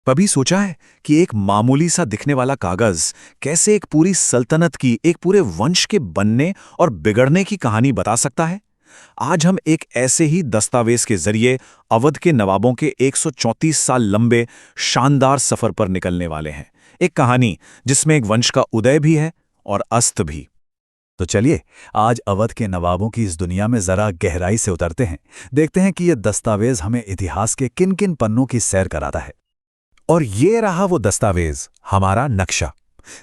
कभी सोचा है कि एक मामूली सा दिखने वाला कागज कैसे एक पूरी सल्तनत की, एक पूरे वंश के बनने और बिगड़ने की कहानी बता सकता है? आज हम एक ऐसे ही दस्तावेज के जरिए अवध के नवाबों के 134 साल लंबे शानदार सफर पर निकलने वाले हैं। एक कहानी जिसमें एक वंश का उदय भी है और अस्त भी। तो चलिए आज अवध के नवाबों की इस दुनिया में जरा गहराई से उतरते हैं। देखते हैं कि यह दस्तावेज हमें इतिहास के किन किन पन्नों की सैर कराता है। और ये रहा वो दस्तावेज, हमारा नक्शा।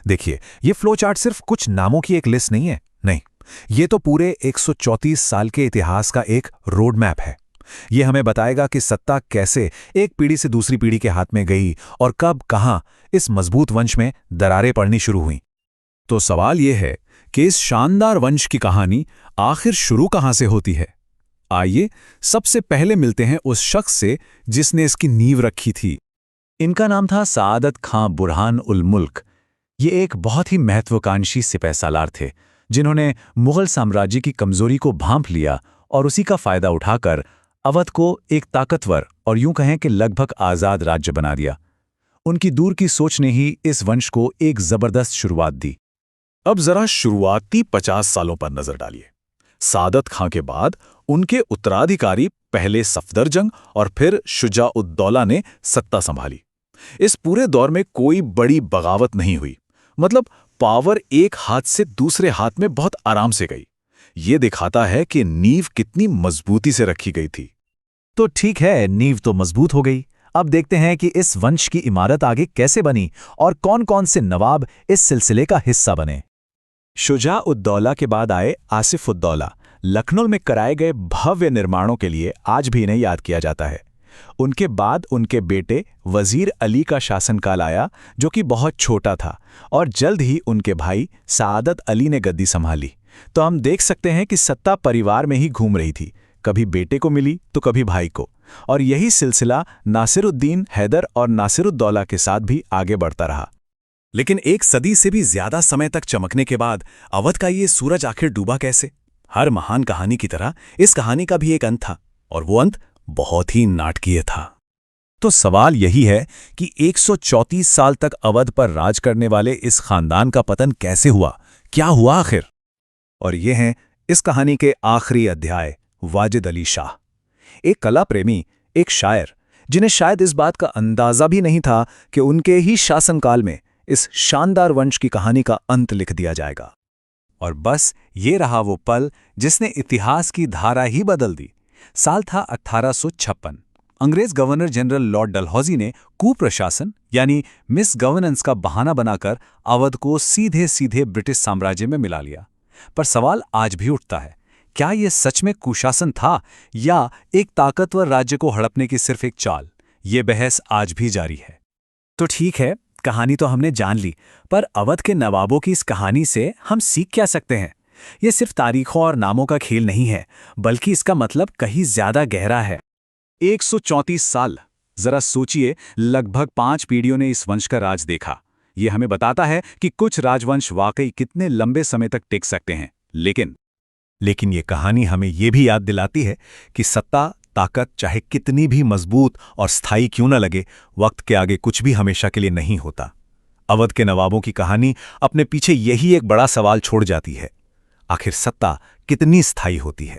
देखिए, ये फ्लो चार्ट सिर्फ कुछ नामों की एक लिस्ट नहीं है। नहीं, ये तो पूरे 134 साल के इतिहास का एक रोड मैप है। ये हमें बताएगा कि सत्ता कैसे एक पीढ़ी से दूसरी पीढ़ी के हाथ में गई और कब कहां इस मजबूत वंश में दरारें पड़नी शुरू हुई। तो सवाल यह है कि इस शानदार वंश की कहानी आखिर शुरू कहां से होती है। आइए सबसे पहले मिलते हैं उस शख्स से जिसने इसकी नींव रखी थी। इनका नाम था सादत खां बुरहान उल मुल्क। ये एक बहुत ही महत्वाकांक्षी सिपहसालार थे जिन्होंने मुगल साम्राज्य की कमजोरी को भांप लिया और उसी का फायदा उठाकर अवध को एक ताकतवर और यूं कहें कि लगभग आजाद राज्य बना दिया। उनकी दूर की सोच ने ही इस वंश को एक जबरदस्त शुरुआत दी। अब जरा शुरुआती 50 सालों पर नजर डालिए। सादत खां के बाद उनके उत्तराधिकारी पहले सफदरजंग और फिर शुजा-उद-दौला ने सत्ता संभाली। इस पूरे दौर में कोई बड़ी बगावत नहीं हुई, मतलब पावर एक हाथ से दूसरे हाथ में बहुत आराम से गई। ये दिखाता है कि नींव कितनी मजबूती से रखी गई थी। तो ठीक है, नींव तो मजबूत हो गई। अब देखते हैं कि इस वंश की इमारत आगे कैसे बनी और कौन-कौन से नवाब इस सिलसिले का हिस्सा बने। शुजा-उद-दौला के बाद आए आसिफ-उद-दौला। लखनऊ में कराए गए भव्य निर्माणों के लिए आज भी इन्हें याद किया जाता है। उनके बाद उनके बेटे वजीर अली का शासनकाल आया, जो कि बहुत छोटा था, और जल्द ही उनके भाई सादत अली ने गद्दी संभाली। तो हम देख सकते हैं कि सत्ता परिवार में ही घूम रही थी, कभी बेटे को मिली तो कभी भाई को। और यही सिलसिला नासिरुद्दीन हैदर और नासिरुद्दौला के साथ भी आगे बढ़ता रहा। लेकिन एक सदी से भी ज्यादा समय तक चमकने के बाद अवध का ये सूरज आखिर डूबा कैसे? हर महान कहानी की तरह इस कहानी का भी एक अंत था, और वो अंत बहुत ही नाटकीय था। तो सवाल यही है कि 134 साल तक अवध पर राज करने वाले इस खानदान का पतन कैसे हुआ, क्या हुआ आखिर? और ये हैं इस कहानी के आखिरी अध्याय, वाजिद अली शाह। एक कला प्रेमी, एक शायर, जिन्हें शायद इस बात का अंदाजा भी नहीं था कि उनके ही शासनकाल में इस शानदार वंश की कहानी का अंत लिख दिया जाएगा। और बस ये रहा वो पल जिसने इतिहास की धारा ही बदल दी। साल था 1856। अंग्रेज गवर्नर जनरल लॉर्ड डलहौजी ने कुप्रशासन यानी मिस गवर्नेंस का बहाना बनाकर अवध को सीधे सीधे ब्रिटिश साम्राज्य में मिला लिया। पर सवाल आज भी उठता है, क्या यह सच में कुशासन था या एक ताकतवर राज्य को हड़पने की सिर्फ एक चाल? ये बहस आज भी जारी है। तो ठीक है, कहानी तो हमने जान ली, पर अवध के नवाबों की इस कहानी से हम सीख क्या सकते हैं? ये सिर्फ तारीखों और नामों का खेल नहीं है, बल्कि इसका मतलब कहीं ज्यादा गहरा है। 134 साल, जरा सोचिए, लगभग 5 पीढ़ियों ने इस वंश का राज देखा। ये हमें बताता है कि कुछ राजवंश वाकई कितने लंबे समय तक टिक सकते हैं। लेकिन ये कहानी हमें ये भी याद दिलाती है कि सत्ता, ताकत चाहे कितनी भी मजबूत और स्थायी क्यों न लगे, वक्त के आगे कुछ भी हमेशा के लिए नहीं होता। अवध के नवाबों की कहानी अपने पीछे यही एक बड़ा सवाल छोड़ जाती है, आखिर सत्ता कितनी स्थायी होती है?